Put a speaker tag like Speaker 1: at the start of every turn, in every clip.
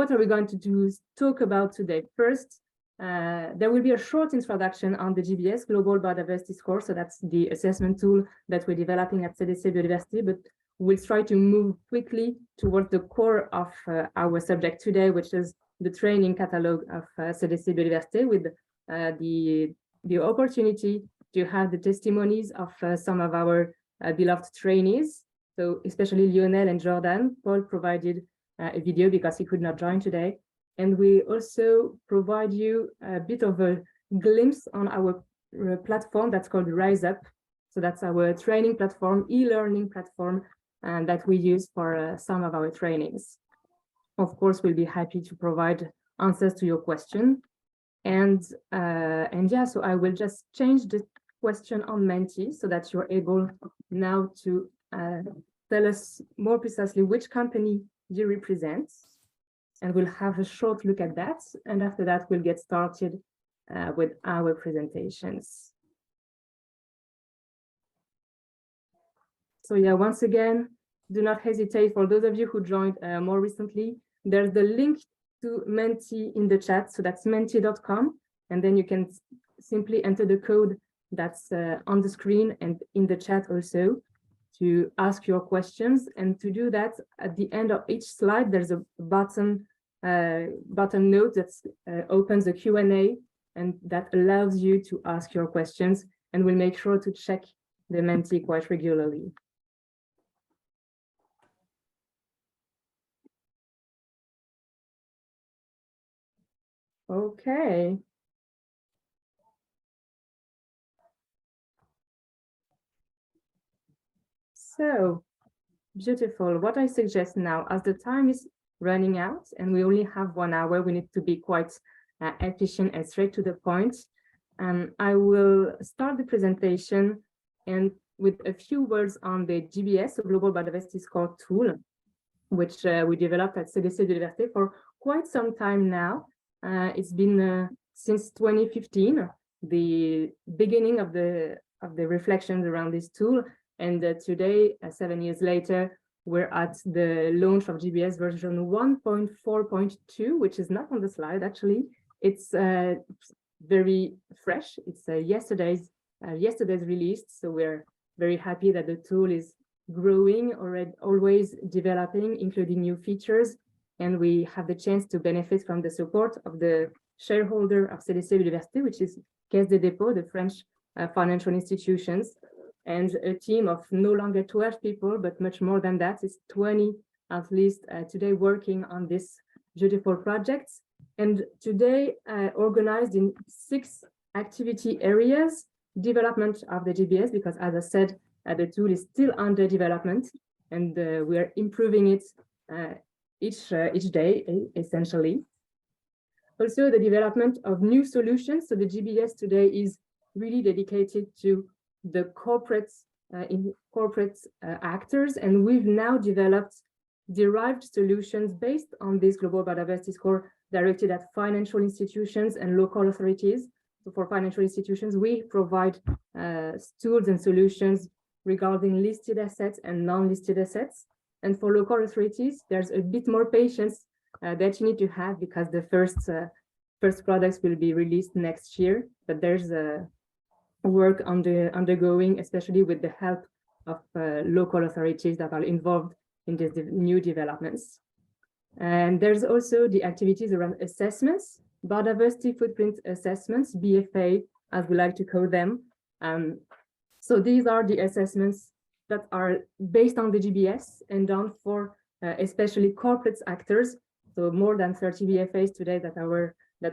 Speaker 1: what are we going to talk about today? First, there will be a short introduction on the GBS Global Biodiversity Score. So that's the assessment tool that we're developing at CDC Biodiversité, but we'll try to move quickly towards the core of our subject today, which is the training catalog of CDC Biodiversité, with the opportunity to have the testimonies of some of our beloved trainees. So especially Lionel and Jordan. Paul provided a video because he could not join today. And we also provide you a bit of a glimpse on our platform that's called Rise Up. So that's our training platform, e-learning platform, and that we use for some of our trainings. Of course, we'll be happy to provide answers to your question. And yeah, so I will just change the question on Menti so that you're able now to tell us more precisely which company you represent. And we'll have a short look at that. And after that, we'll get started with our presentations. So yeah, once again, do not hesitate. For those of you who joined more recently, there's the link to Menti in the chat. So that's menti.com. And then you can simply enter the code that's on the screen and in the chat also to ask your questions. And to do that, at the end of each slide, there's a button note that opens a Q&A, and that allows you to ask your questions. And we'll make sure to check the Menti quite regularly. Okay. So, beautiful. What I suggest now, as the time is running out and we only have 1 hour, we need to be quite efficient and straight to the point. I will start the presentation and with a few words on the GBS, the Global Biodiversity Score tool, which we developed at CDC Biodiversité for quite some time now. It's been since 2015, the beginning of the reflections around this tool. And today, 7 years later, we're at the launch of GBS version 1.4.2, which is not on the slide, actually. It's very fresh. It's yesterday's released. So we're very happy that the tool is growing, already always developing, including new features. And we have the chance to benefit from the support of the shareholder of CDC Biodiversité, which is Caisse des Dépôts, the French financial institutions, and a team of no longer 12 people, but much more than that. It's 20 at least today working on this beautiful project. And today organized in 6 activity areas: development of the GBS, because as I said, the tool is still under development, and we are improving it each day, essentially. Also, the development of new solutions. So the GBS today is really dedicated to the corporate actors, and we've now developed derived solutions based on this Global Biodiversity Score directed at financial institutions and local authorities. So for financial institutions, we provide tools and solutions regarding listed assets and non-listed assets. And for local authorities, there's a bit more patience that you need to have, because the first products will be released next year. But there's work undergoing, especially with the help of local authorities that are involved in these new developments. And there's also the activities around assessments, biodiversity footprint assessments, BFA, as we like to call them. So these are the assessments that are based on the GBS and done for especially corporate actors. So more than 30 BFAs today that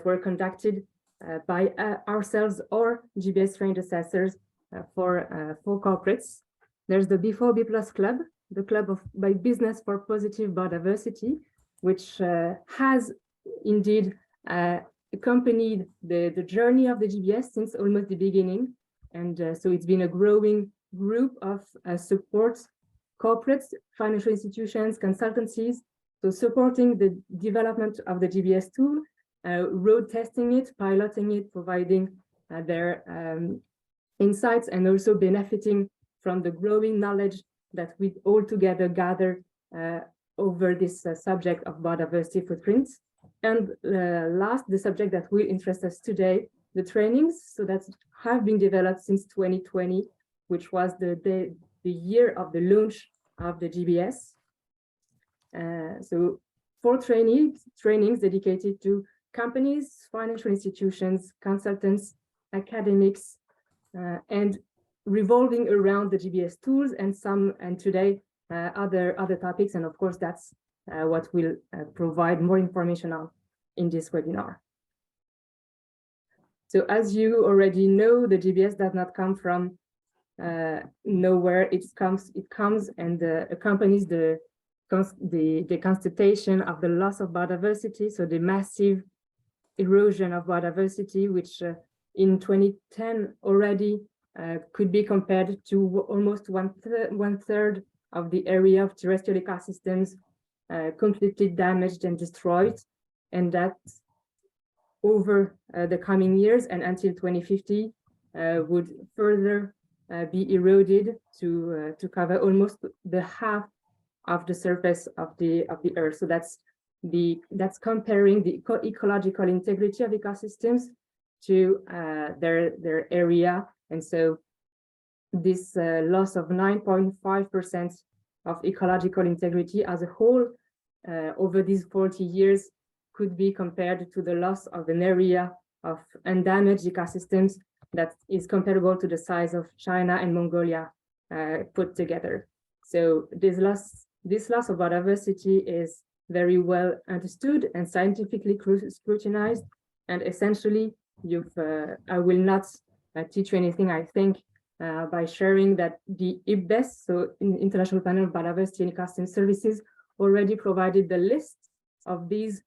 Speaker 1: were conducted by ourselves or GBS trained assessors for corporates. There's the B4B+ Club, the Club by Business for Positive Biodiversity, which has indeed accompanied the journey of the GBS since almost the beginning. And so it's been a growing group of support corporates, financial institutions, consultancies, so supporting the development of the GBS tool, road testing it, piloting it, providing their insights, and also benefiting from the growing knowledge that we all together gather over this subject of biodiversity footprints. And last, the subject that will interest us today, the trainings, so that have been developed since 2020, which was the year of the launch of the GBS. So 4 trainings dedicated to companies, financial institutions, consultants, academics, and revolving around the GBS tools and today other topics. And of course, that's what we'll provide more information on in this webinar. So as you already know, the GBS does not come from nowhere. It comes and accompanies the constatation of the loss of biodiversity, so the massive erosion of biodiversity, which in 2010 already could be compared to almost one third of the area of terrestrial ecosystems completely damaged and destroyed, and that over the coming years and until 2050 would further be eroded to cover almost the half of the surface of the Earth. So that's comparing the ecological integrity of ecosystems to their area. And so this loss of 9.5% of ecological integrity as a whole over these 40 years could be compared to the loss of an area of undamaged ecosystems that is comparable to the size of China and Mongolia put together. So this loss of biodiversity is very well understood and scientifically scrutinized. And essentially, I will not teach you anything, I think, by sharing that the IBES, so International Panel of Biodiversity and Ecosystem Services, already provided the list of these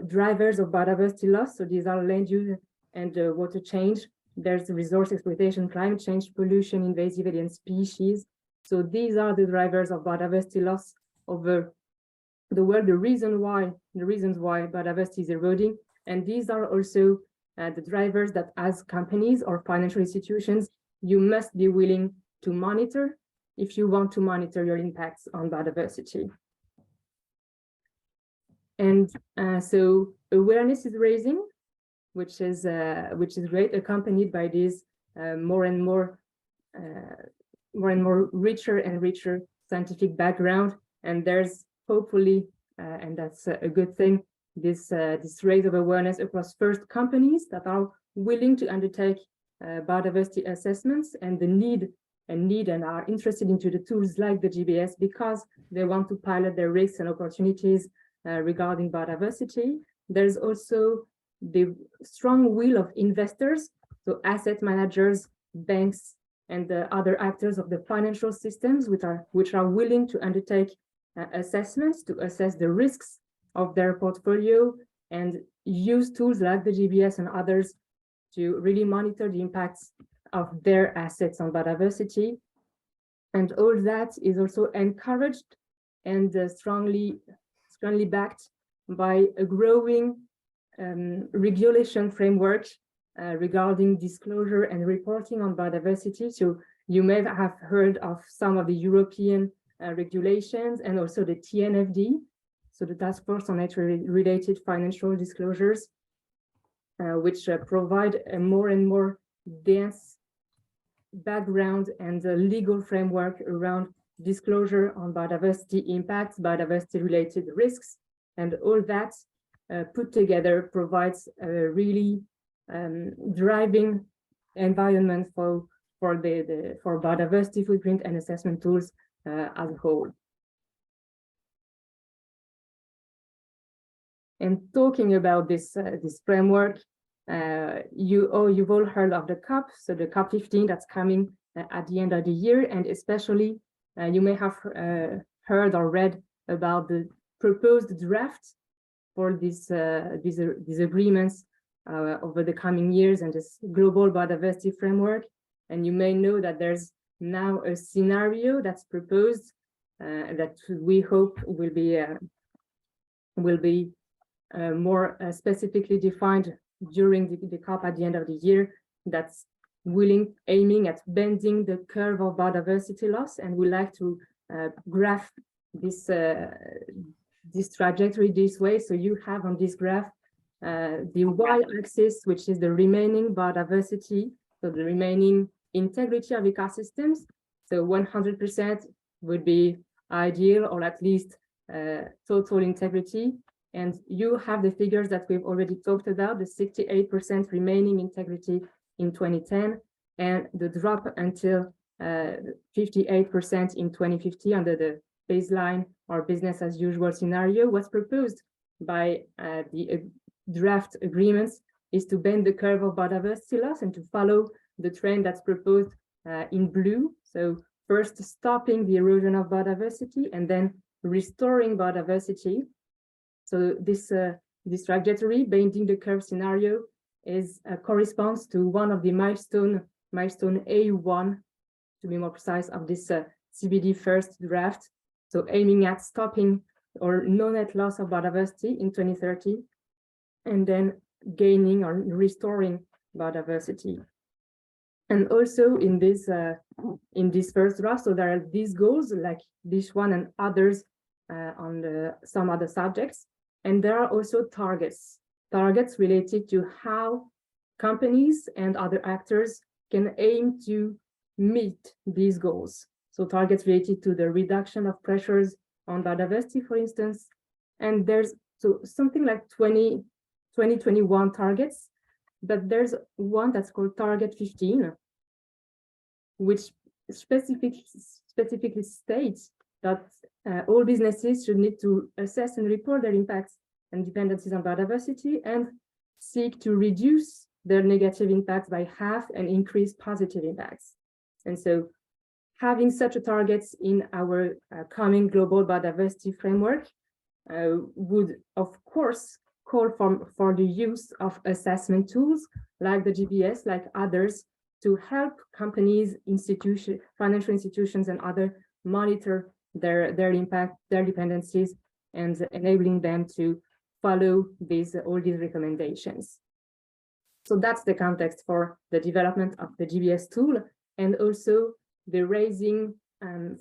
Speaker 1: drivers of biodiversity loss. So these are land use and water change. There's resource exploitation, climate change, pollution, invasive alien species. So these are the drivers of biodiversity loss over the world, the reasons why biodiversity is eroding. And these are also the drivers that as companies or financial institutions, you must be willing to monitor if you want to monitor your impacts on biodiversity. And so awareness is raising, which is great, accompanied by this more and more richer and richer scientific background. And there's hopefully, and that's a good thing, this raise of awareness across first companies that are willing to undertake biodiversity assessments and the need and are interested into the tools like the GBS because they want to pilot their risks and opportunities regarding biodiversity. There's also the strong will of investors, so asset managers, banks, and the other actors of the financial systems which are willing to undertake assessments to assess the risks of their portfolio and use tools like the GBS and others to really monitor the impacts of their assets on biodiversity. And all that is also encouraged and strongly backed by a growing regulation framework regarding disclosure and reporting on biodiversity. So you may have heard of some of the European regulations and also the TNFD, so the Task Force on Nature-related Financial Disclosures, which provide a more and more dense background and a legal framework around disclosure on biodiversity impacts, biodiversity-related risks, and all that put together provides a really driving environment for biodiversity footprint and assessment tools as a whole. And talking about this framework, you've all heard of the COP, so the COP15 that's coming at the end of the year, and especially you may have heard or read about the proposed draft for these agreements over the coming years and this global biodiversity framework. And you may know that there's now a scenario that's proposed that we hope will be more specifically defined during the COP at the end of the year, that's aiming at bending the curve of biodiversity loss, and we like to graph this trajectory this way. So you have on this graph the y-axis, which is the remaining biodiversity, so the remaining integrity of ecosystems. So 100% would be ideal, or at least total integrity. And you have the figures that we've already talked about, the 68% remaining integrity in 2010, and the drop until 58% in 2050 under the baseline or business as usual scenario. What's proposed by the draft agreements is to bend the curve of biodiversity loss and to follow the trend that's proposed in blue. So first stopping the erosion of biodiversity and then restoring biodiversity. So this trajectory, bending the curve scenario, is corresponds to one of the milestone A1, to be more precise, of this CBD first draft. So aiming at stopping or no net loss of biodiversity in 2030, and then gaining or restoring biodiversity. And also in this first draft, so there are these goals like this one and others on some other subjects, and there are also targets related to how companies and other actors can aim to meet these goals. So targets related to the reduction of pressures on biodiversity, for instance, and there's something like 2021 targets, but there's one that's called Target 15, which specifically states that all businesses should need to assess and report their impacts and dependencies on biodiversity and seek to reduce their negative impacts by half and increase positive impacts. And so having such a targets in our coming global biodiversity framework would, of course, call for the use of assessment tools like the GBS, like others, to help companies, financial institutions, and other monitor their impact, their dependencies, and enabling them to follow all these recommendations. So that's the context for the development of the GBS tool, and also the raising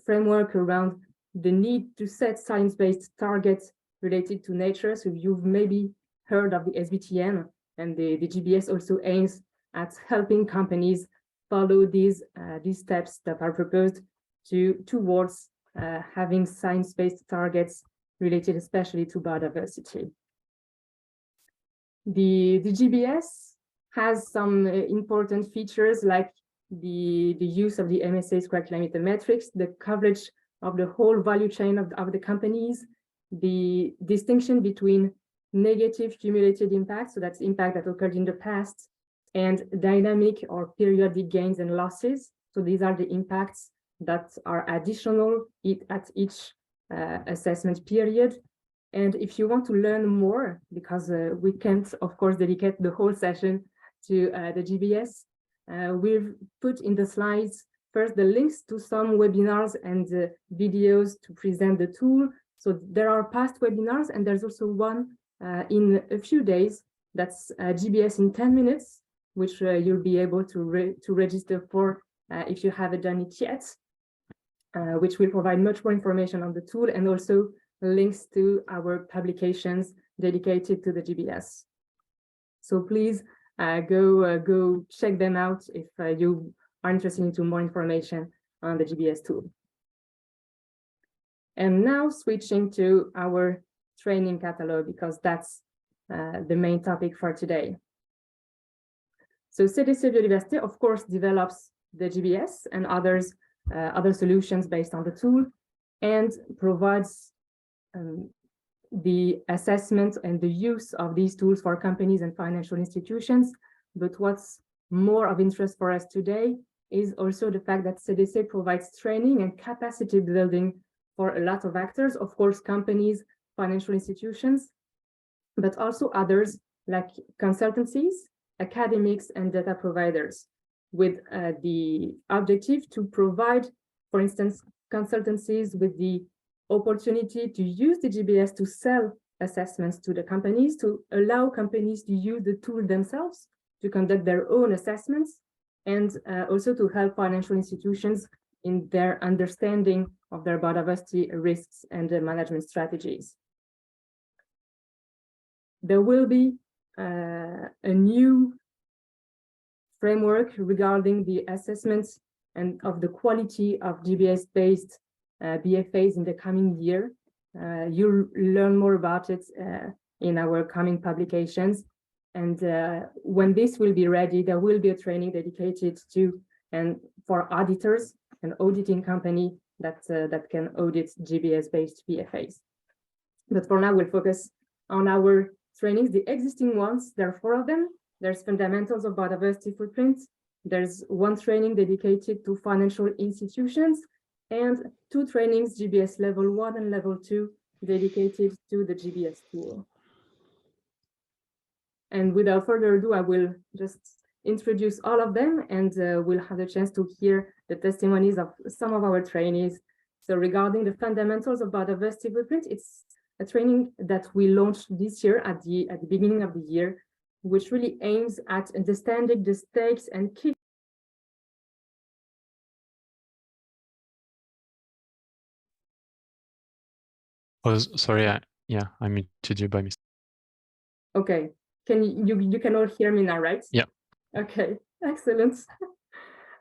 Speaker 1: framework around the need to set science-based targets related to nature. So you've maybe heard of the SBTN, and the GBS also aims at helping companies follow these steps that are proposed towards having science-based targets related especially to biodiversity. The GBS has some important features like the use of the MSA Square Kilometer metrics, the coverage of the whole value chain of the companies, the distinction between negative cumulative impacts, so that's impact that occurred in the past, and dynamic or periodic gains and losses. So these are the impacts that are additional at each assessment period. And if you want to learn more, because we can't, of course, dedicate the whole session to the GBS, we've put in the slides first the links to some webinars and videos to present the tool. So there are past webinars, and there's also one in a few days that's GBS in 10 minutes, which you'll be able to register for if you haven't done it yet, which will provide much more information on the tool and also links to our publications dedicated to the GBS. So please go check them out if you are interested into more information on the GBS tool. And now switching to our training catalog, because that's the main topic for today. So CDC Biodiversité, of course, develops the GBS and other solutions based on the tool, and provides the assessment and the use of these tools for companies and financial institutions. But what's more of interest for us today is also the fact that CDC provides training and capacity building for a lot of actors, of course, companies, financial institutions, but also others like consultancies, academics, and data providers, with the objective to provide, for instance, consultancies with the opportunity to use the GBS to sell assessments to the companies, to allow companies to use the tool themselves to conduct their own assessments, and also to help financial institutions in their understanding of their biodiversity risks and management strategies. There will be a new framework regarding the assessments and of the quality of GBS-based BFAs in the coming year. You'll learn more about it in our coming publications. And when this will be ready, there will be a training dedicated to and for auditors, an auditing company that can audit GBS-based BFAs. But for now, we'll focus on our trainings, the existing ones. There are 4 of them. There's fundamentals of biodiversity footprint. There's 1 training dedicated to financial institutions and 2 trainings, GBS level 1 and level 2, dedicated to the GBS tool. And without further ado, I will just introduce all of them, and we'll have the chance to hear the testimonies of some of our trainees. So regarding the fundamentals of biodiversity footprint, it's a training that we launched this year at the beginning of the year, which really aims at understanding the stakes and key.
Speaker 2: Oh, sorry, I muted you by mistake.
Speaker 1: Okay, you can all hear me now, right?
Speaker 2: Yeah.
Speaker 1: Okay, excellent.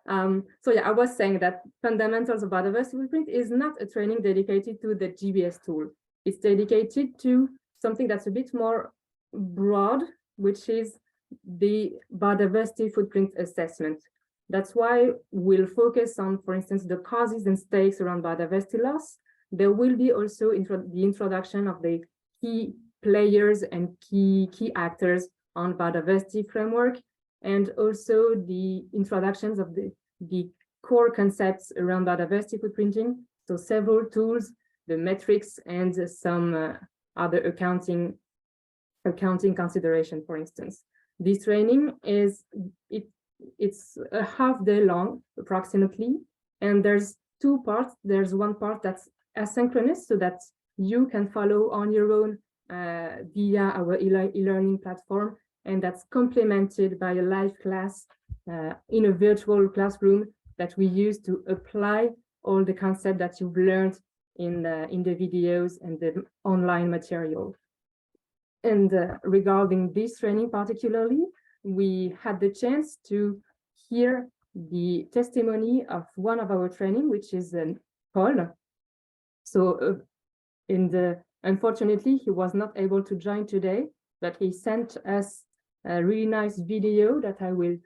Speaker 1: So yeah, I was saying that fundamentals of biodiversity footprint is not a training dedicated to the GBS tool. It's dedicated to something that's a bit more broad, which is the biodiversity footprint assessment. That's why we'll focus on, for instance, the causes and stakes around biodiversity loss. There will be also the introduction of the key players and key actors on biodiversity framework, and also the introductions of the core concepts around biodiversity footprinting. So several tools, the metrics, and some other accounting consideration, for instance. This training it's a half day long, approximately, and there's 2 parts. There's 1 part that's asynchronous, so that you can follow on your own via our e-learning platform, and that's complemented by a live class in a virtual classroom that we use to apply all the concepts that you've learned in the videos and the online material. And regarding this training particularly, we had the chance to hear the testimony of one of our training, which is Paul. So unfortunately, he was not able to join today, but he sent us a really nice video that I will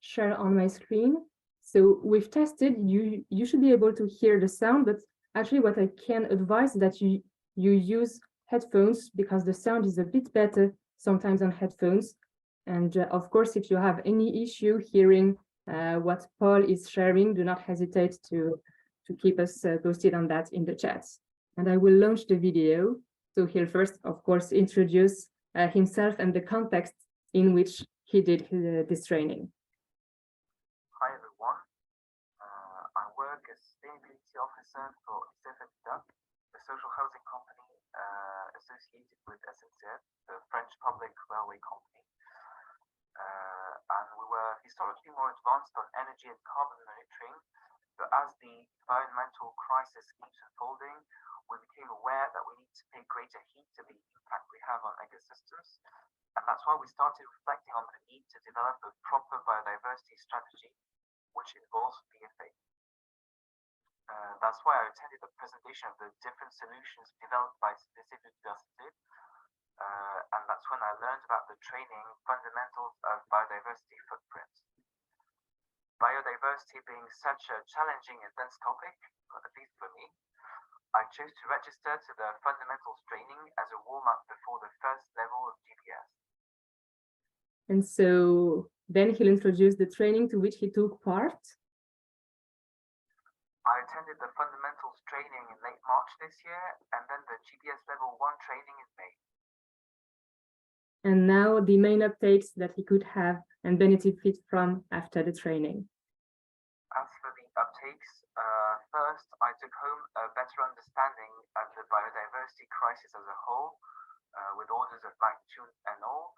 Speaker 1: share on my screen. So we've tested, you should be able to hear the sound, but actually what I can advise is that you use headphones, because the sound is a bit better sometimes on headphones. And of course, if you have any issue hearing what Paul is sharing, do not hesitate to keep us posted on that in the chat. And I will launch the video. So he'll first, of course, introduce himself and the context in which he did this training.
Speaker 3: Hi, everyone. I work as Sustainability Officer for INTERVENANTS, the social housing company associated with SNCF, the French public railway company. And we were historically more advanced on energy and carbon monitoring, but as the environmental crisis keeps unfolding, we became aware that we need to pay greater heed to the impact we have on ecosystems. And that's why we started reflecting on the need to develop a proper biodiversity strategy, which involves BFA. That's why I attended the presentation of the different solutions developed by CDC Biodiversité. And that's when I learned about the training fundamentals of biodiversity footprint. Biodiversity being such a challenging and dense topic, at least for me, I chose to register to the fundamentals training as a warm-up before the first level of GBS.
Speaker 1: And so then he'll introduce the training to which he took part.
Speaker 3: I attended the fundamentals training in late March this year, and then the GBS Level 1 training in May.
Speaker 1: And now the main updates that he could have and benefit from after the training.
Speaker 3: As for the uptakes, first I took home a better understanding of the biodiversity crisis as a whole, with orders of magnitude and all.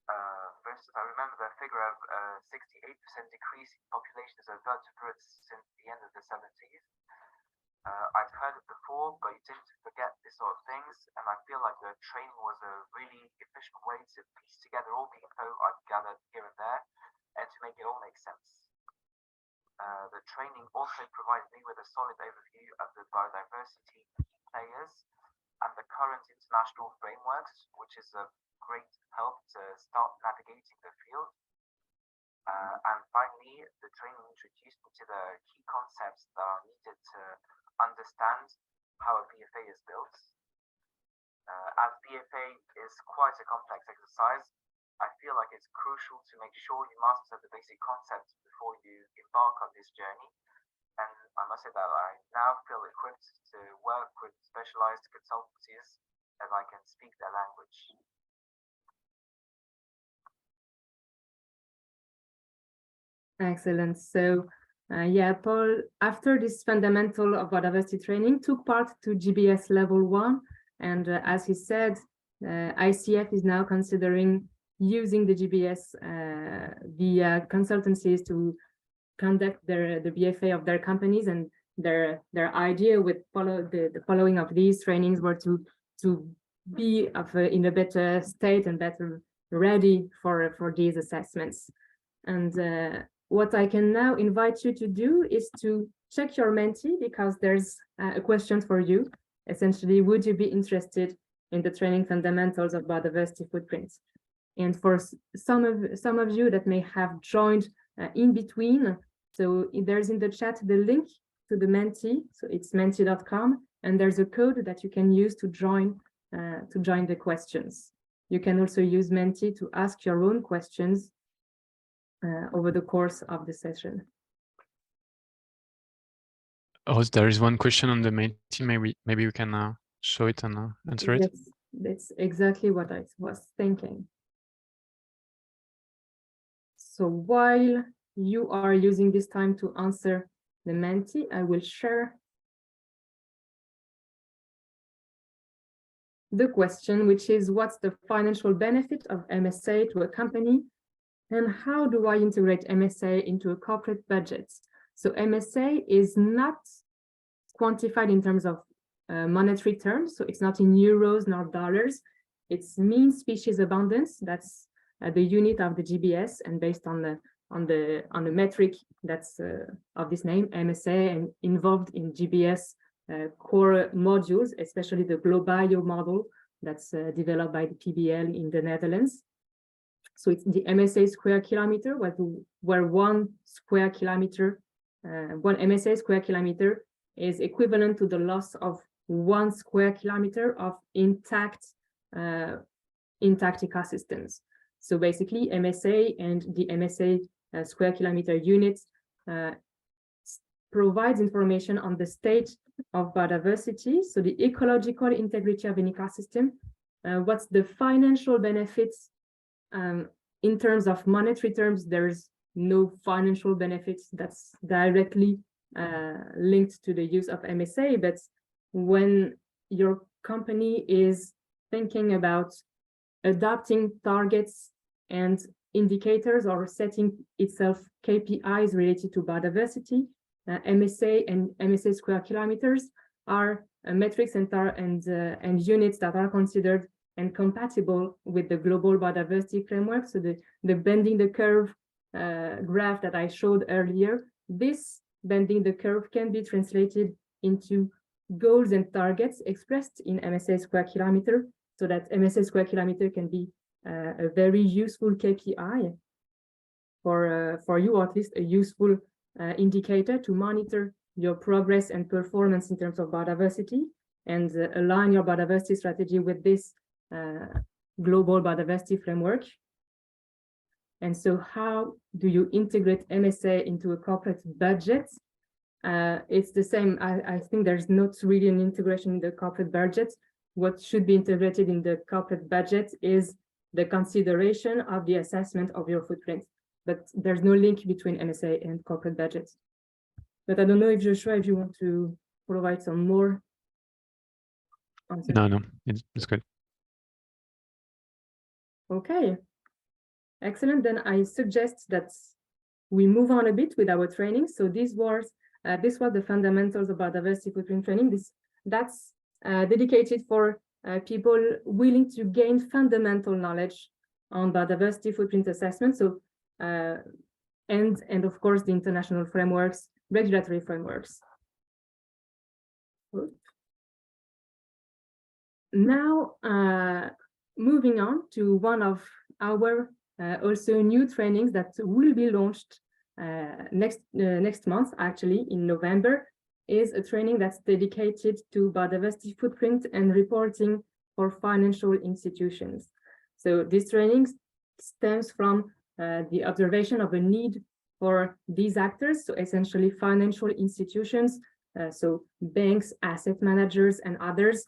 Speaker 3: For instance, I remember the figure of 68% decrease in populations of vertebrates since the end of the 70s. I've heard it before, but you tend to forget this sort of things, and I feel like the training was a really efficient way to piece together all the info I've gathered here and there, and to make it all make sense. The training also provided me with a solid overview of the biodiversity players and the current international frameworks, which is a great help to start navigating the field. And finally, the training introduced me to the key concepts that are needed to understand how a BFA is built. As BFA is quite a complex exercise, I feel like it's crucial to make sure you master the basic concepts before you embark on this journey. And I must say that I now feel equipped to work with specialized consultancies as I can speak their language.
Speaker 1: Excellent. So, yeah, Paul, after this fundamental of biodiversity training, took part to GBS Level 1. And as he said, ICF is now considering using the GBS, the consultancies to conduct the BFA of their companies, and their idea with the following of these trainings were to be in a better state and better ready for these assessments. And what I can now invite you to do is to check your Menti, because there's a question for you. Essentially, would you be interested in the training fundamentals of biodiversity footprints? And for some of you that may have joined in between, so there's in the chat the link to the Menti, so it's menti.com, and there's a code that you can use to join the questions. You can also use Menti to ask your own questions over the course of the session.
Speaker 2: Oh, there is one question on the Menti. Maybe we can show it and answer it.
Speaker 1: That's exactly what I was thinking. So while you are using this time to answer the Menti, I will share the question, which is, what's the financial benefit of MSA to a company? And how do I integrate MSA into a corporate budget? So MSA is not quantified in terms of monetary terms. So it's not in euros nor dollars. It's mean species abundance. That's the unit of the GBS, and based on the metric that's of this name, MSA, and involved in GBS core modules, especially the Globio model that's developed by the PBL in the Netherlands. So it's the MSA square kilometer, where one MSA square kilometer is equivalent to the loss of 1 square kilometer of intact ecosystems. So basically, MSA and the MSA square kilometer units provides information on the state of biodiversity, so the ecological integrity of an ecosystem, what's the financial benefits. In terms of monetary terms, there's no financial benefits that's directly linked to the use of MSA, but when your company is thinking about adopting targets and indicators or setting itself KPIs related to biodiversity, MSA and MSA square kilometers are metrics and units that are considered and compatible with the global biodiversity framework. So the bending the curve graph that I showed earlier, this bending the curve can be translated into goals and targets expressed in MSA square kilometer, so that MSA square kilometer can be a very useful KPI for you, or at least a useful indicator to monitor your progress and performance in terms of biodiversity, and align your biodiversity strategy with this global biodiversity framework. And so how do you integrate MSA into a corporate budget? It's the same. I think there's not really an integration in the corporate budget. What should be integrated in the corporate budget is the consideration of the assessment of your footprint, but there's no link between MSA and corporate budgets. But I don't know if Joshua, if you want to provide some more answers.
Speaker 2: No, it's good.
Speaker 1: Okay, Excellent. Then I suggest that we move on a bit with our training. So this was the fundamentals of biodiversity footprint training. That's dedicated for people willing to gain fundamental knowledge on biodiversity footprint assessment. So and of course the international frameworks, regulatory frameworks. Now moving on to one of our also new trainings that will be launched next month, actually in November, is a training that's dedicated to biodiversity footprint and reporting for financial institutions. So this training stems from the observation of a need for these actors, so essentially financial institutions, so banks, asset managers, and others,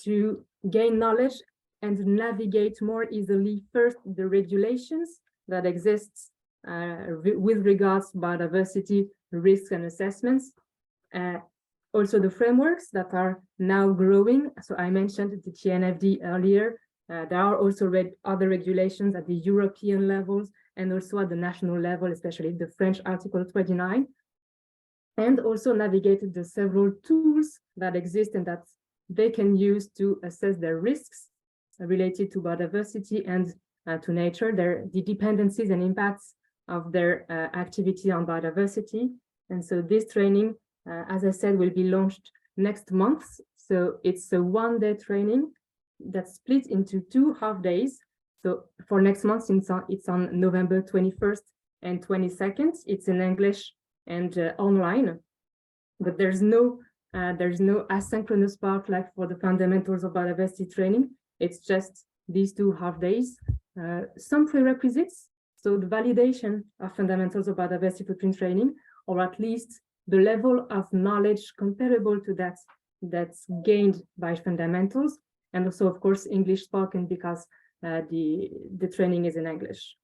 Speaker 1: to gain knowledge and navigate more easily first the regulations that exist with regards to biodiversity risks and assessments, also the frameworks that are now growing. So I mentioned the TNFD earlier. There are also other regulations at the European levels and also at the national level, especially the French Article 29, and also navigated the several tools that exist and that they can use to assess their risks related to biodiversity and to nature, the dependencies and impacts of their activity on biodiversity. And so this training, as I said, will be launched next month. So it's a one-day training that's split into 2 half days. So for next month, it's on November 21st and 22nd. It's in English and online, but there's no asynchronous part like for the fundamentals of biodiversity training. It's just these 2 half days. Some prerequisites, so the validation of fundamentals of biodiversity footprint training, or at least the level of knowledge comparable to that's gained by fundamentals, and also of course English spoken because the training is in English.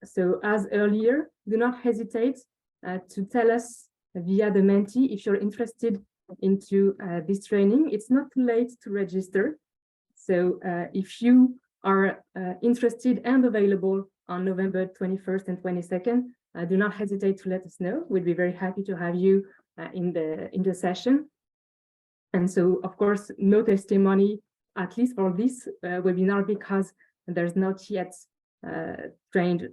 Speaker 1: So as earlier, do not hesitate to tell us via the Menti if you're interested into this training. It's not too late to register. So if you are interested and available on November 21st and 22nd, do not hesitate to let us know. We'd be very happy to have you in the session. And so, of course, no testimony, at least for this webinar, because there's not yet trained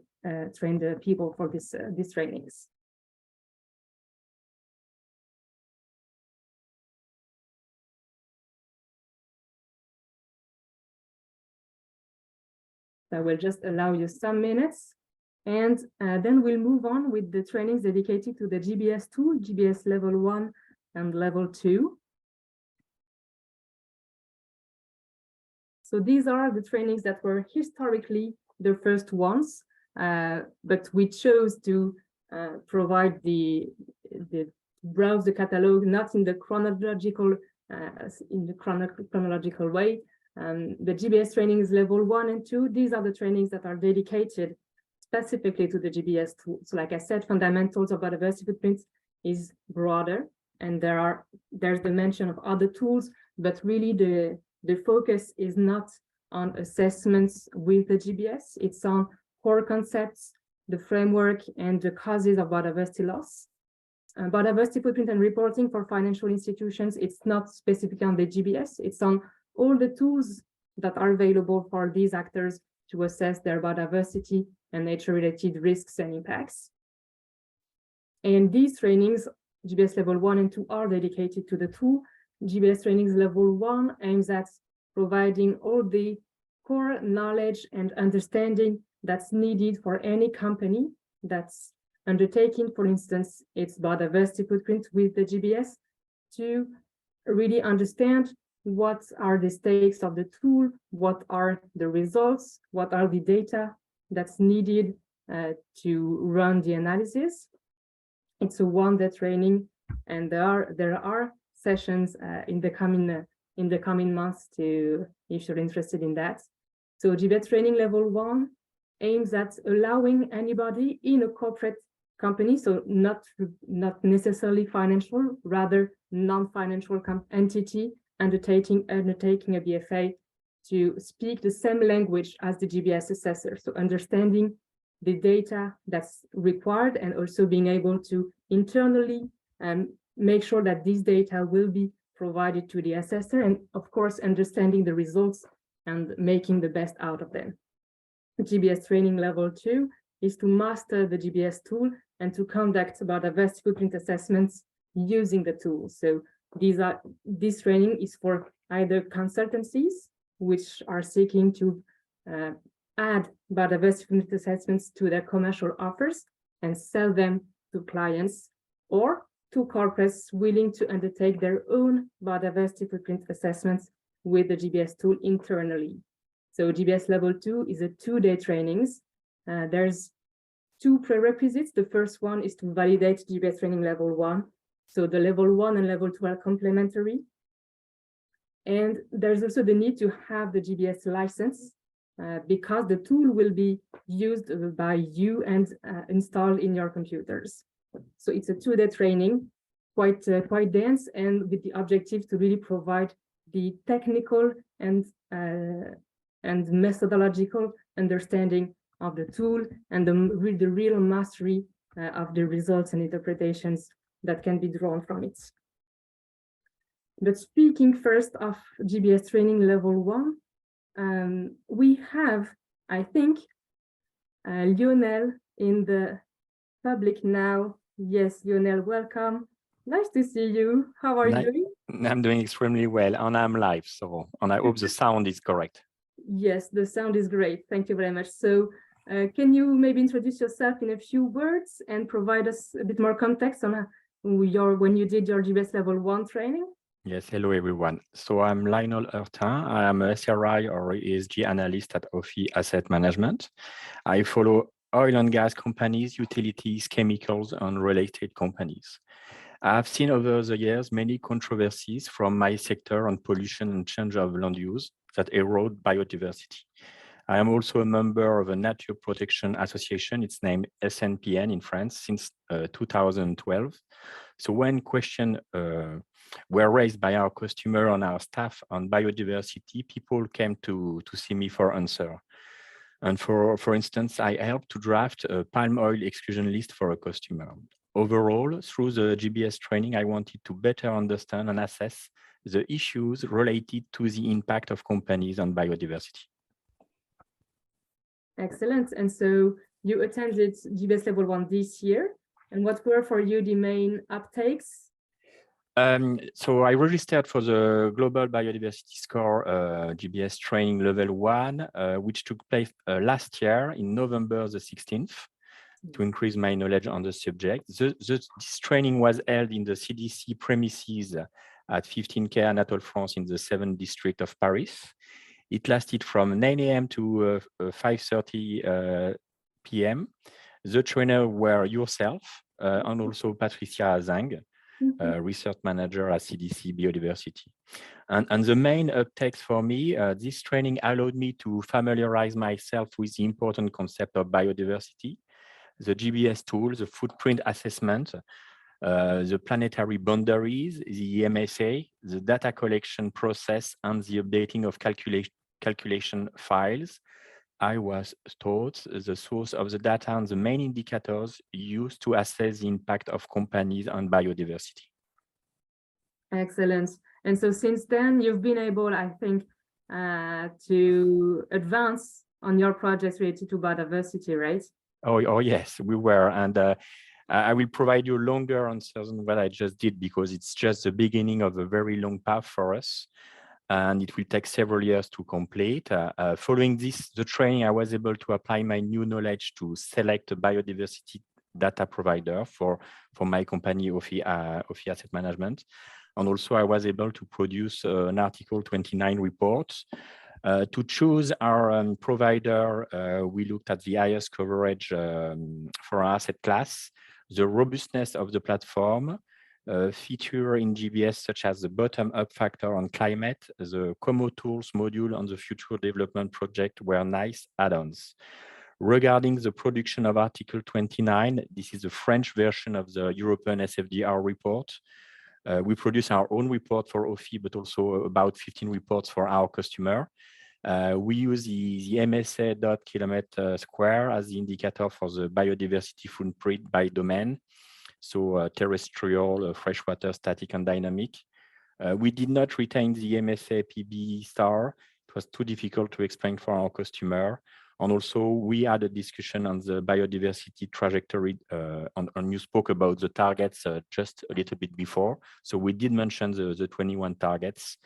Speaker 1: people for these trainings. So I will just allow you some minutes, and then we'll move on with the trainings dedicated to the GBS tool, GBS Level 1 and Level 2. So these are the trainings that were historically the first ones, but we chose to provide browse the catalog not in the chronological way. The GBS trainings Level 1 and 2, these are the trainings that are dedicated specifically to the GBS tool. So like I said, fundamentals of biodiversity footprints is broader, and there's the mention of other tools, but really the focus is not on assessments with the GBS, it's on core concepts, the framework, and the causes of biodiversity loss. Biodiversity footprint and reporting for financial institutions, it's not specific on the GBS, it's on all the tools that are available for these actors to assess their biodiversity and nature-related risks and impacts. And these trainings, GBS Level 1 and 2, are dedicated to the tool. GBS trainings Level 1 aims at providing all the core knowledge and understanding that's needed for any company that's undertaking, for instance, its biodiversity footprint with the GBS, to really understand what are the stakes of the tool, what are the results, what are the data that's needed to run the analysis. It's a one-day training, and there are sessions in the coming months if you're interested in that. So GBS training Level 1 aims at allowing anybody in a corporate company, so not necessarily financial, rather non-financial entity undertaking a BFA, to speak the same language as the GBS assessor. So understanding the data that's required and also being able to internally make sure that these data will be provided to the assessor, and of course, understanding the results and making the best out of them. GBS training level 2 is to master the GBS tool and to conduct biodiversity footprint assessments using the tool. So this training is for either consultancies, which are seeking to add biodiversity footprint assessments to their commercial offers and sell them to clients, or to corporates willing to undertake their own biodiversity footprint assessments with the GBS tool internally. So GBS level 2 is a 2-day trainings. There's 2 prerequisites. The first one is to validate GBS training level 1. So the level 1 and level 2 are complementary. And there's also the need to have the GBS license because the tool will be used by you and installed in your computers. So it's a 2-day training, quite dense, and with the objective to really provide the technical and methodological understanding of the tool and the real mastery of the results and interpretations that can be drawn from it. But speaking first of GBS training level 1, we have, I think, Lionel in the public now. Yes, Lionel, welcome. Nice to see you. How are you doing?
Speaker 4: I'm doing extremely well, and I'm live, and I hope the sound is correct.
Speaker 1: Yes, the sound is great. Thank you very much. So can you maybe introduce yourself in a few words and provide us a bit more context on when you did your GBS level 1 training?
Speaker 4: Yes, hello everyone. So I'm Lionel Heurtin. I am a SRI or ESG analyst at OFI Asset Management. I follow oil and gas companies, utilities, chemicals, and related companies. I've seen over the years many controversies from my sector on pollution and change of land use that erode biodiversity. I am also a member of a nature protection association. It's named SNPN in France since 2012. So when questions were raised by our customer and our staff on biodiversity, people came to see me for answer. And for instance, I helped to draft a palm oil exclusion list for a customer. Overall, through the GBS training, I wanted to better understand and assess the issues related to the impact of companies on biodiversity.
Speaker 1: Excellent. And so you attended GBS level 1 this year. And what were for you the main uptakes?
Speaker 4: So I registered for the Global Biodiversity Score GBS training level 1, which took place last year in November the 16th to increase my knowledge on the subject. This training was held in the CDC premises at 15K Anatole France in the 7th district of Paris. It lasted from 9 a.m. to 5:30 p.m. The trainer were yourself and also Patricia Zhang, research manager at CDC Biodiversity. And the main uptakes for me, this training allowed me to familiarize myself with the important concept of biodiversity, the GBS tools, the footprint assessment, the planetary boundaries, the MSA, the data collection process, and the updating of calculation files. I was taught the source of the data and the main indicators used to assess the impact of companies on biodiversity.
Speaker 1: Excellent. And so since then, you've been able, I think, to advance on your projects related to biodiversity, right?
Speaker 4: Oh yes, we were. And I will provide you longer answers on what I just did, because it's just the beginning of a very long path for us. And it will take several years to complete. Following the training, I was able to apply my new knowledge to select a biodiversity data provider for my company, OFI Asset Management. And also I was able to produce an Article 29 report. To choose our provider, we looked at the highest coverage for our asset class, the robustness of the platform, feature in GBS such as the bottom-up factor on climate, the Como tools module on the future development project were nice add-ons. Regarding the production of Article 29, this is the French version of the European SFDR report. We produce our own report for OFI, but also about 15 reports for our customer. We use the MSA dot kilometer square as the indicator for the biodiversity footprint by domain. So terrestrial, freshwater, static, and dynamic. We did not retain the MSA PB star. It was too difficult to explain for our customer. And also we had a discussion on the biodiversity trajectory, and you spoke about the targets just a little bit before. So we did mention the 21 targets.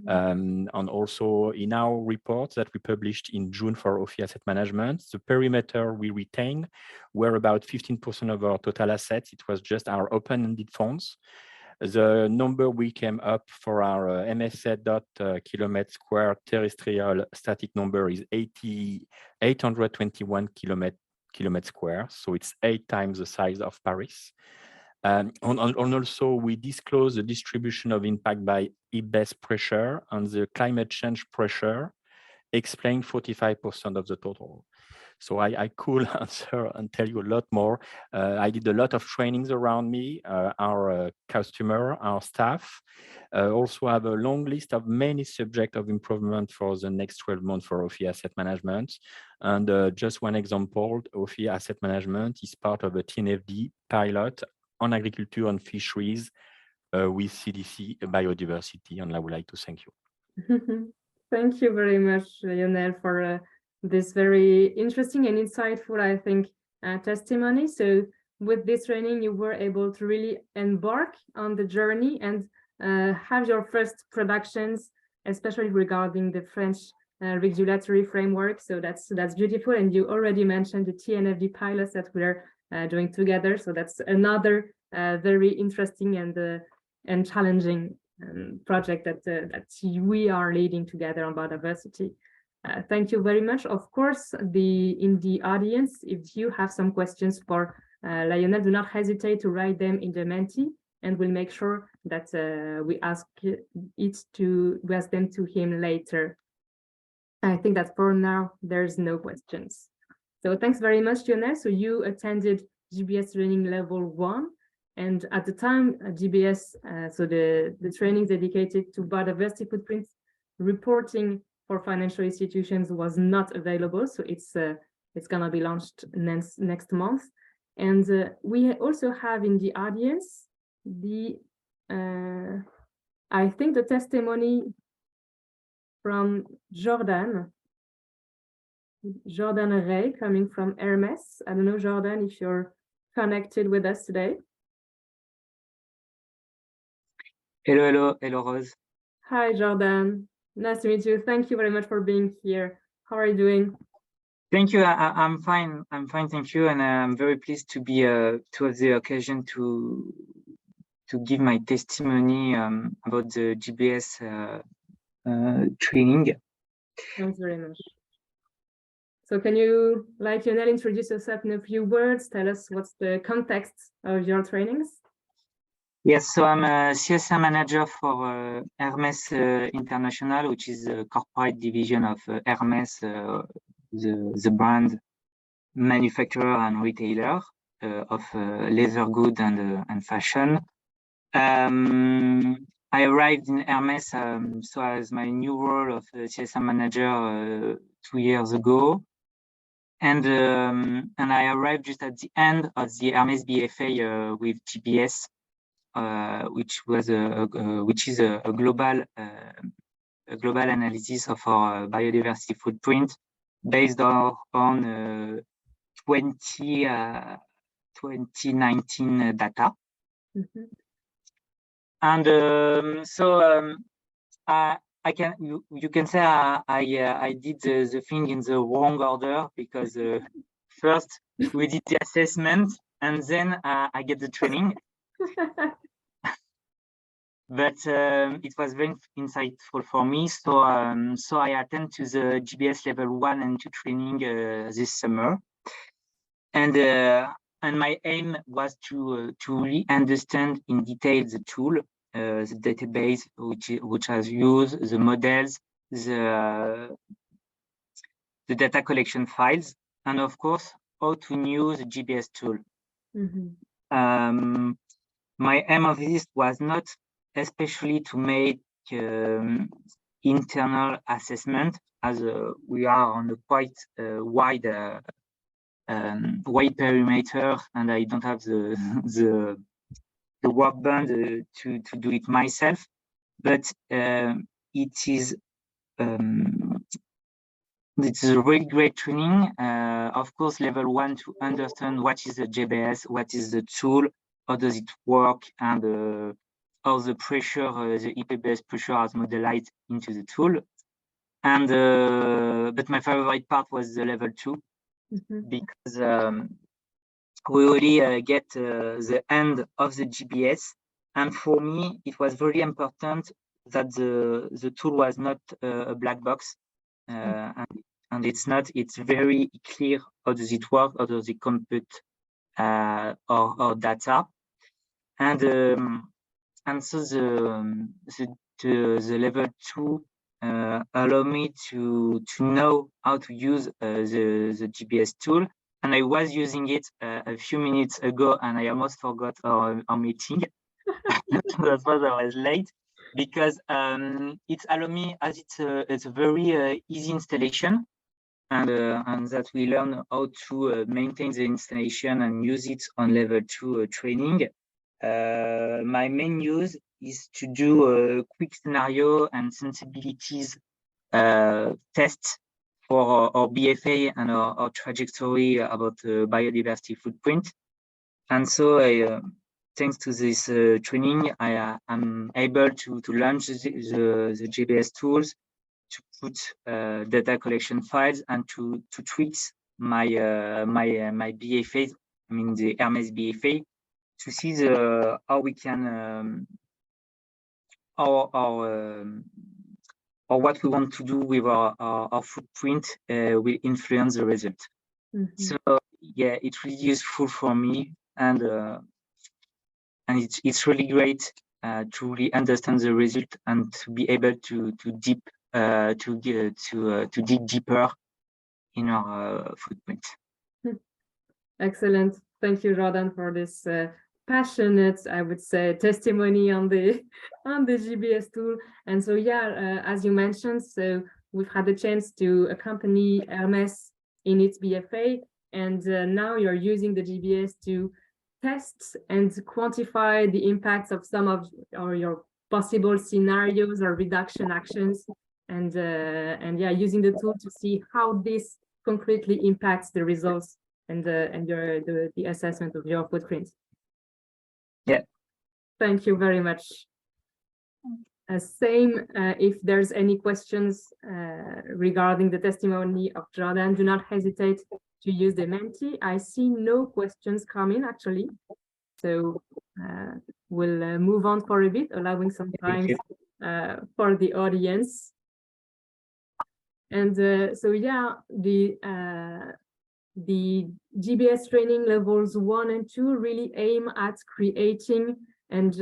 Speaker 4: And also in our report that we published in June for OFI Asset Management, the perimeter we retained were about 15% of our total assets. It was just our open-ended funds. The number we came up for our MSA dot kilometer square terrestrial static number is 821 kilometer square. So it's 8 times the size of Paris. And also we disclose the distribution of impact by IBES pressure, and the climate change pressure explain 45% of the total. So I could answer and tell you a lot more. I did a lot of trainings around me, our customer, our staff. Also have a long list of many subjects of improvement for the next 12 months for OFI Asset Management. And just one example, OFI Asset Management is part of a TNFD pilot on agriculture and fisheries with CDC Biodiversity. And I would like to thank you.
Speaker 1: Thank you very much, Lionel, for this very interesting and insightful, I think, testimony. So with this training, you were able to really embark on the journey and have your first productions, especially regarding the French regulatory framework. So that's beautiful. And you already mentioned the TNFD pilots that we're doing together. So that's another very interesting and challenging project that we are leading together on biodiversity. Thank you very much. Of course, in the audience, if you have some questions for Lionel, do not hesitate to write them in the Menti, and we'll make sure that we ask them to him later. I think that for now, there's no questions. So thanks very much, Lionel. So you attended GBS training level 1. And at the time, GBS, so the training dedicated to biodiversity footprints reporting for financial institutions was not available. So it's gonna be launched next month. And we also have in the audience I think the testimony from Jordan Ray coming from Hermès. I don't know, Jordan, if you're connected with us today.
Speaker 5: Hello, Rose.
Speaker 1: Hi, Jordan. Nice to meet you. Thank you very much for being here. How are you doing?
Speaker 5: Thank you. I'm fine. I'm fine. Thank you. And I'm very pleased to be to have the occasion to give my testimony about the GBS training.
Speaker 1: Thanks very much. So can you, like Lionel, introduce yourself in a few words? Tell us what's the context of your trainings?
Speaker 5: Yes, so I'm a CSR manager for Hermès International, which is a corporate division of Hermès, the brand manufacturer and retailer of leather goods and fashion. I arrived in Hermès so as my new role of CSR manager 2 years ago, and I arrived just at the end of the Hermès BFA with GBS. Which is a global analysis of our biodiversity footprint based on 2019 data. Mm-hmm. And you can say I did the thing in the wrong order, because first we did the assessment and then I get the training. But it was very insightful for me. So I attend to the GBS level 1 and 2 training this summer, and my aim was to really understand in detail the tool, the database which has used, the models, the data collection files, and of course how to use the GBS tool. Mm-hmm. My aim of this was not especially to make internal assessment, as we are on a quite wide perimeter, and I don't have the work band to do it myself. But it is it's a really great training. Of course, level 1 to understand what is the GBS, what is the tool, how does it work, and how the pressure, the IP-based pressure is modelized into the tool. And but my favorite part was the level 2, because we really get the end of the GBS. And for me, it was very important that the tool was not a black box. And it's not, it's very clear how does it work, how does it compute our data. And so the level 2 allow me to know how to use the GBS tool. And I was using it a few minutes ago, and I almost forgot our meeting. That's why I was late, because it allowed me, as it's a very easy installation, and that we learn how to maintain the installation and use it on level 2 training. My main use is to do a quick scenario and sensibilities tests for our BFA and our trajectory about biodiversity footprint. And so thanks to this training, I'm able to launch the GBS tools, to put data collection files, and to tweak my my BFA, I mean the Hermès BFA, to see how we can or what we want to do with our footprint will influence the result. So yeah, it's really useful for me, and it's really great to really understand the result and to be able to dig deeper in our footprint.
Speaker 1: Excellent. Thank you, Jordan, for this passionate, I would say, testimony on the GBS tool. And so, yeah, as you mentioned, so we've had the chance to accompany Hermès in its BFA, and now you're using the GBS to test and quantify the impacts of some of your possible scenarios or reduction actions, and yeah, using the tool to see how this concretely impacts the results and the assessment of your footprint.
Speaker 5: Yeah.
Speaker 1: Thank you very much. Same, if there's any questions regarding the testimony of Jordan, do not hesitate to use the Menti. I see no questions coming, actually. So we'll move on for a bit, allowing some time for the audience. And so, yeah, the GBS training levels 1 and 2 really aim at creating and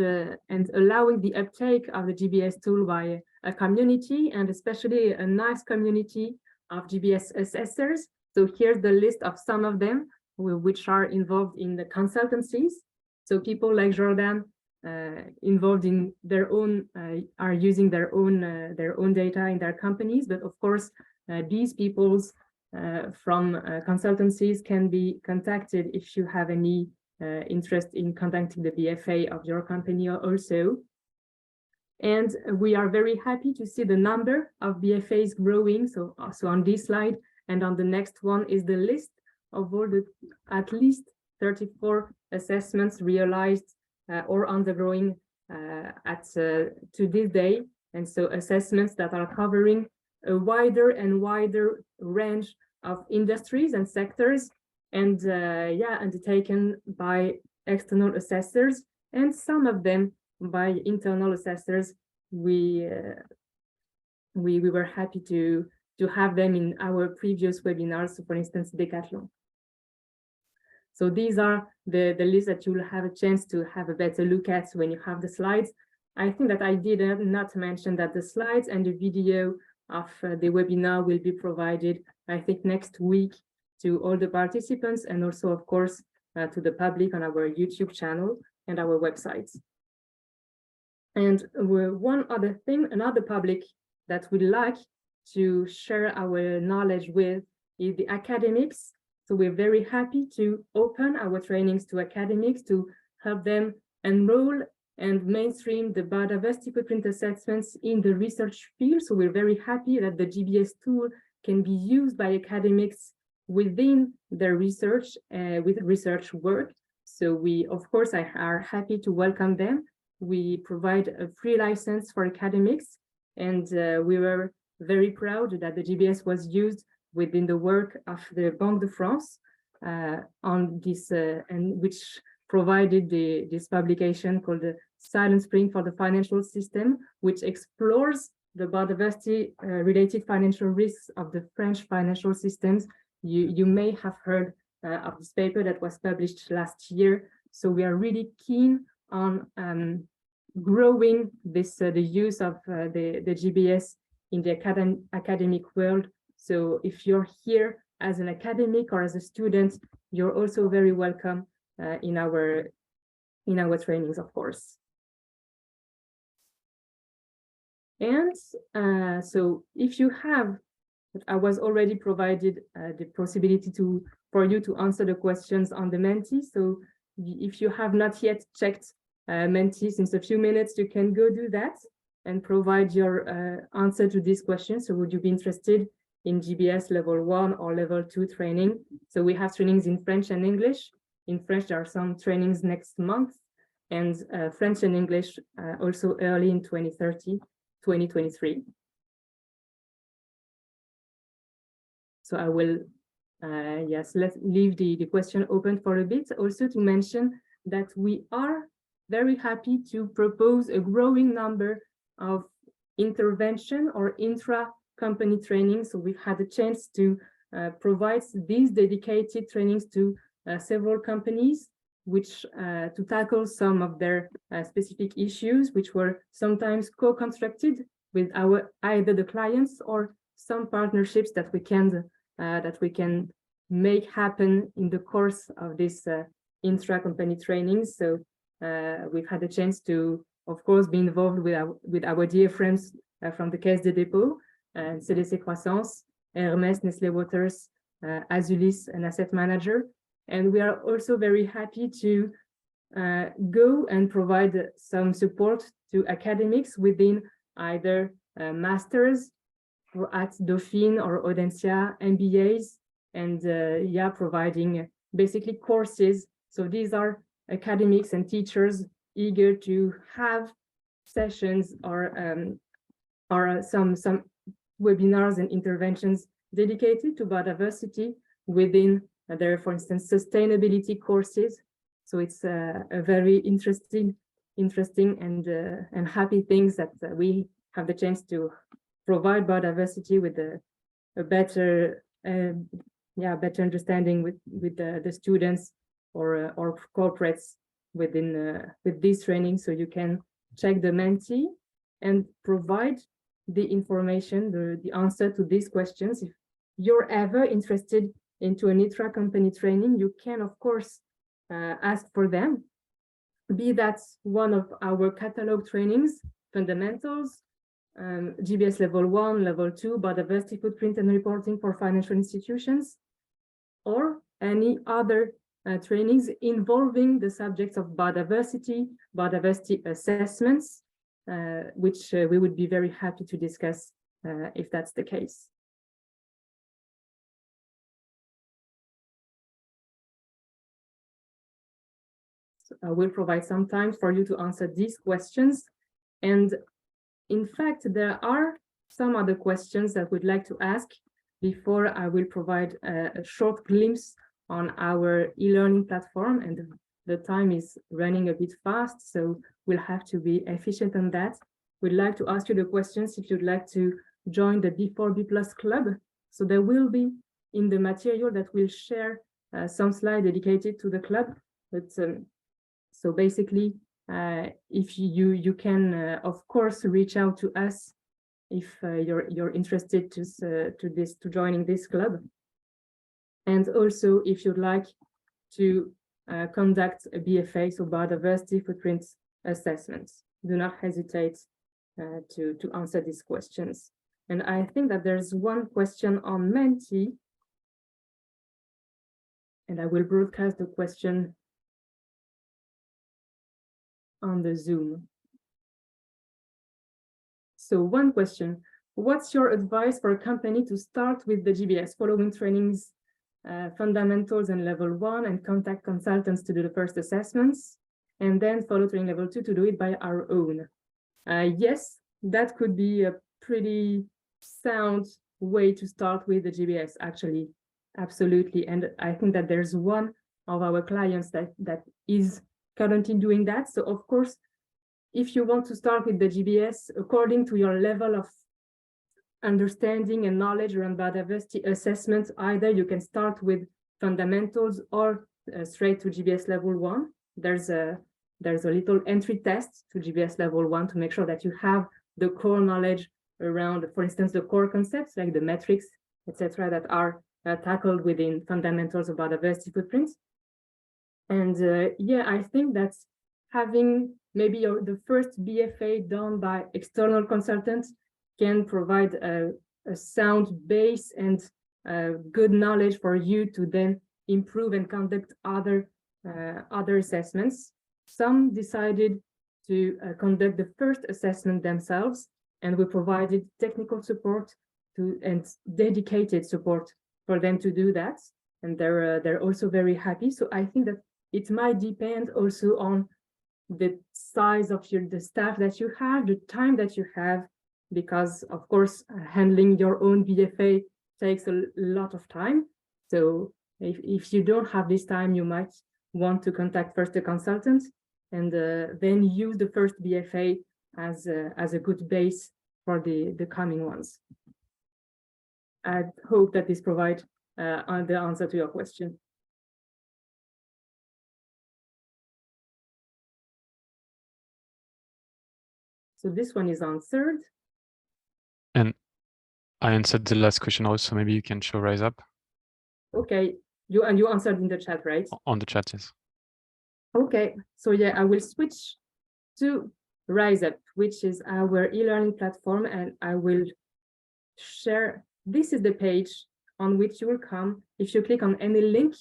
Speaker 1: allowing the uptake of the GBS tool by a community, and especially a nice community of GBS assessors. So here's the list of some of them which are involved in the consultancies. So people like Jordan involved in their own are using their own data in their companies, but of course these peoples from consultancies can be contacted if you have any interest in conducting the BFA of your company also. And we are very happy to see the number of BFAs growing. So also on this slide and on the next one is the list of all the at least 34 assessments realized or undergoing to this day. And so assessments that are covering a wider and wider range of industries and sectors, and yeah, undertaken by external assessors, and some of them by internal assessors. We were happy to have them in our previous webinars. So for instance, Decathlon. So these are the list that you will have a chance to have a better look at when you have the slides. I think that I did not mention that the slides and the video of the webinar will be provided, I think, next week to all the participants, and also, of course, to the public on our YouTube channel and our websites. And one other thing, another public that we like to share our knowledge with is the academics. So we're very happy to open our trainings to academics to help them enroll and mainstream the biodiversity footprint assessments in the research field. So we're very happy that the GBS tool can be used by academics within their research, with research work. So we, of course, are happy to welcome them. We provide a free license for academics, and we were very proud that the GBS was used within the work of the Banque de France on this, and which provided this publication called the Silent Spring for the Financial System, which explores the biodiversity related financial risks of the French financial systems. You may have heard of this paper that was published last year. So we are really keen on growing this the use of the GBS in the academic world. So if you're here as an academic or as a student, you're also very welcome in our trainings, of course. And so if you have, I was already provided the possibility for you to answer the questions on the Menti. So if you have not yet checked Menti since a few minutes, you can go do that and provide your answer to these questions. So would you be interested in GBS level 1 or level 2 training? So we have trainings in French and English. In French, there are some trainings next month, and French and English also early in 2023. So I will, yes, let's leave the question open for a bit. Also to mention that we are very happy to propose a growing number of intervention or intra-company trainings. So we've had a chance to provide these dedicated trainings to several companies, which to tackle some of their specific issues, which were sometimes co-constructed with either the clients or some partnerships that we can make happen in the course of this intra-company training. So we've had a chance to, of course, be involved with our dear friends from the Caisse des Dépôts, CDC Croissance, Hermès, Nestlé Waters, Azulis, an asset manager. And we are also very happy to go and provide some support to academics within either masters or at Dauphine or Audencia, MBAs, and providing basically courses. So these are academics and teachers eager to have sessions or some webinars and interventions dedicated to biodiversity within their, for instance, sustainability courses. So it's a very interesting and happy things that we have the chance to provide biodiversity with a better understanding with the students or corporates with this training. So you can check the Menti and provide the information, the answer to these questions. If you're ever interested into an intra-company training, you can, of course, ask for them. Be that one of our catalog trainings, fundamentals, GBS level 1, level 2, biodiversity footprint and reporting for financial institutions, or any other trainings involving the subjects of biodiversity assessments, which we would be very happy to discuss if that's the case. So I will provide some time for you to answer these questions. And in fact, there are some other questions that we'd like to ask before I will provide a short glimpse on our e-learning platform, and the time is running a bit fast, so we'll have to be efficient on that. We'd like to ask you the questions if you'd like to join the D4B Plus Club. So there will be in the material that we'll share some slides dedicated to the club. But so basically, if you can, of course, reach out to us if you're interested to joining this club. And also, if you'd like to conduct a BFA, so biodiversity footprint assessments, do not hesitate to answer these questions. And I think that there's one question on Menti, and I will broadcast the question on the Zoom. So one question, what's your advice for a company to start with the GBS following trainings, fundamentals and level 1 and contact consultants to do the first assessments and then follow training level 2 to do it by our own? Yes, that could be a pretty sound way to start with the GBS, actually, absolutely. And I think that there's one of our clients that is currently doing that. So of course, if you want to start with the GBS, according to your level of understanding and knowledge around biodiversity assessment, either you can start with fundamentals or straight to GBS level 1. There's a little entry test to GBS level 1 to make sure that you have the core knowledge around, for instance, the core concepts like the metrics, etc., that are tackled within fundamentals of biodiversity footprints. And yeah, I think that's having maybe the first BFA done by external consultants can provide a sound base and good knowledge for you to then improve and conduct other assessments. Some decided to conduct the first assessment themselves, and we provided technical support and dedicated support for them to do that. And they're also very happy. So I think that it might depend also on the size of the staff that you have, the time that you have, because of course, handling your own BFA takes a lot of time. So if you don't have this time, you might want to contact first a consultant and then use the first BFA as a good base for the coming ones. I hope that this provides the answer to your question. So this one is answered.
Speaker 2: And I answered the last question also. Maybe you can show Rise Up.
Speaker 1: Okay, you answered in the chat, right?
Speaker 2: On the chat, yes.
Speaker 1: Okay, so yeah, I will switch to Rise Up, which is our e-learning platform, and I will share. This is the page on which you will come if you click on any link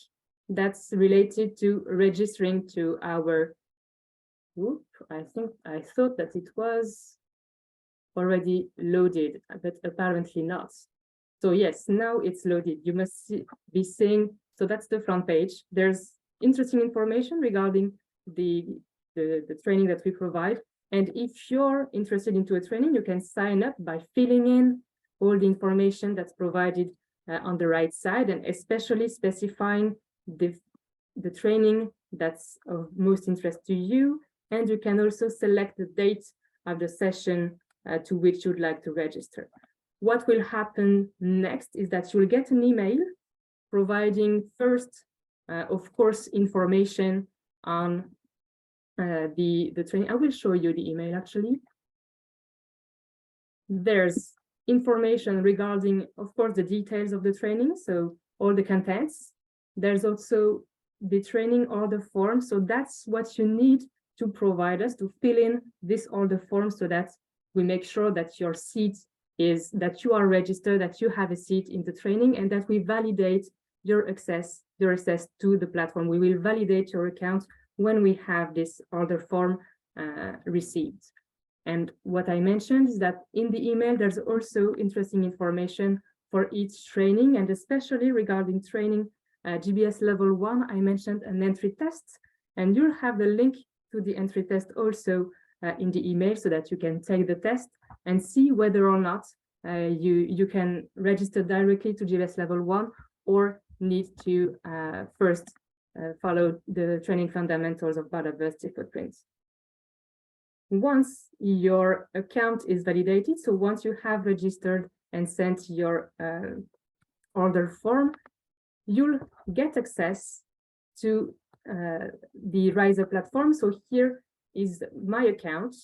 Speaker 1: that's related to registering to our group. I thought that it was already loaded, but apparently not. So yes, now it's loaded. You must be seeing, so that's the front page. There's interesting information regarding the training that we provide. And if you're interested into a training, you can sign up by filling in all the information that's provided on the right side, and especially specifying the training that's of most interest to you. And you can also select the date of the session to which you'd like to register. What will happen next is that you'll get an email providing first, of course, information on the training. I will show you the email actually. There's information regarding, of course, the details of the training, so all the contents. There's also the training order form. So that's what you need to provide us to fill in this order form so that we make sure that your seat is, that you are registered, that you have a seat in the training, and that we validate your access to the platform. We will validate your account when we have this order form received. And what I mentioned is that in the email, there's also interesting information for each training, and especially regarding training GBS level 1, I mentioned an entry test, and you'll have the link to the entry test also in the email so that you can take the test and see whether or not you can register directly to GBS level 1 or need to first follow the training fundamentals of biodiversity footprints. Once your account is validated, so once you have registered and sent your order form, you'll get access to the Riser platform. So here is my account,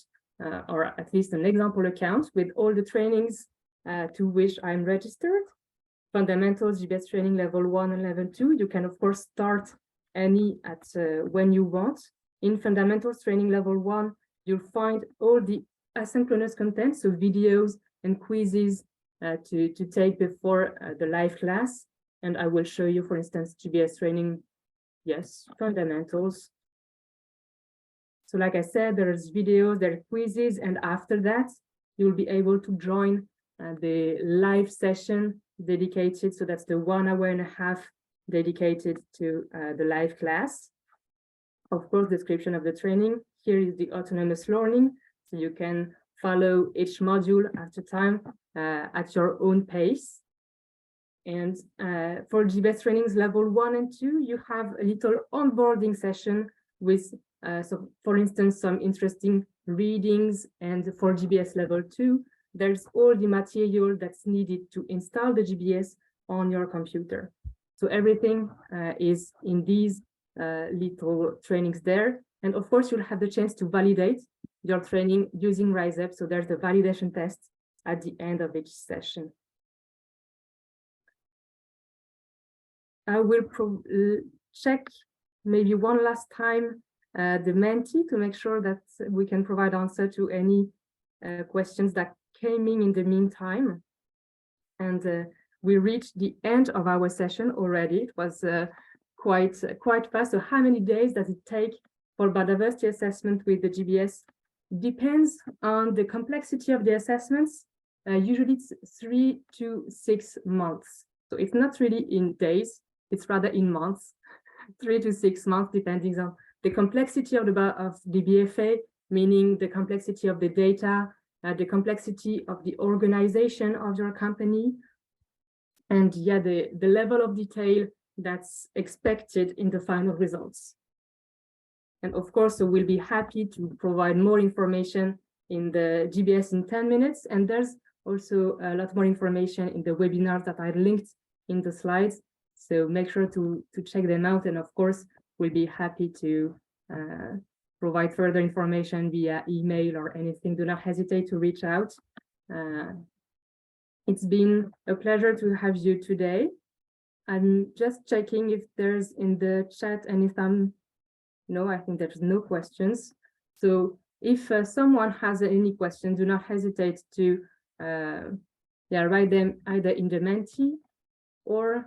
Speaker 1: or at least an example account with all the trainings to which I'm registered. Fundamentals, GBS training level 1 and level 2. You can, of course, start any at when you want. In fundamentals training level 1, you'll find all the asynchronous content, so videos and quizzes to take before the live class. And I will show you, for instance, GBS training, yes, fundamentals. So like I said, there's videos, there are quizzes, and after that, you'll be able to join the live session dedicated. So that's the 1 hour and a half dedicated to the live class. Of course, description of the training. Here is the autonomous learning. So you can follow each module after time at your own pace. And for GBS trainings level 1 and 2, you have a little onboarding session with, so for instance, some interesting readings. And for GBS level 2, there's all the material that's needed to install the GBS on your computer. So everything is in these little trainings there. And of course, you'll have the chance to validate your training using RiseUp. So there's the validation test at the end of each session. I will check maybe one last time the Menti to make sure that we can provide answer to any questions that came in the meantime. And we reached the end of our session already. It was quite fast. So how many days does it take for biodiversity assessment with the GBS? Depends on the complexity of the assessments. Usually it's 3 to 6 months. So it's not really in days, it's rather in months, 3 to 6 months, depending on the complexity of the BFA, meaning the complexity of the data, the complexity of the organization of your company, and yeah, the level of detail that's expected in the final results. And of course, so we'll be happy to provide more information in the GBS in 10 minutes. And there's also a lot more information in the webinars that I linked in the slides. So make sure to check them out. And of course, we'll be happy to provide further information via email or anything. Do not hesitate to reach out. It's been a pleasure to have you today. I'm just checking if there's in the chat anything. No, I think there's no questions. So if someone has any questions, do not hesitate to write them either in the Menti or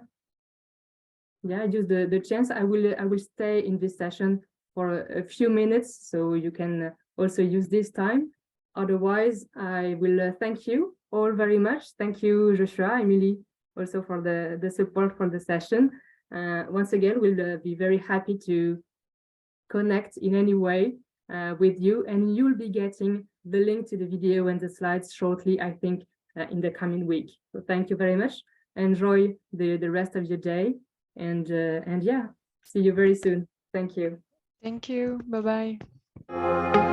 Speaker 1: use the chance. I will stay in this session for a few minutes, so you can also use this time. Otherwise, I will thank you all very much. Thank you, Joshua, Emily, also for the support for the session. Once again, we'll be very happy to connect in any way with you, and you'll be getting the link to the video and the slides shortly, I think, in the coming week. So thank you very much. Enjoy the rest of your day, and yeah, see you very soon. Thank you.
Speaker 6: Thank you. Bye-bye.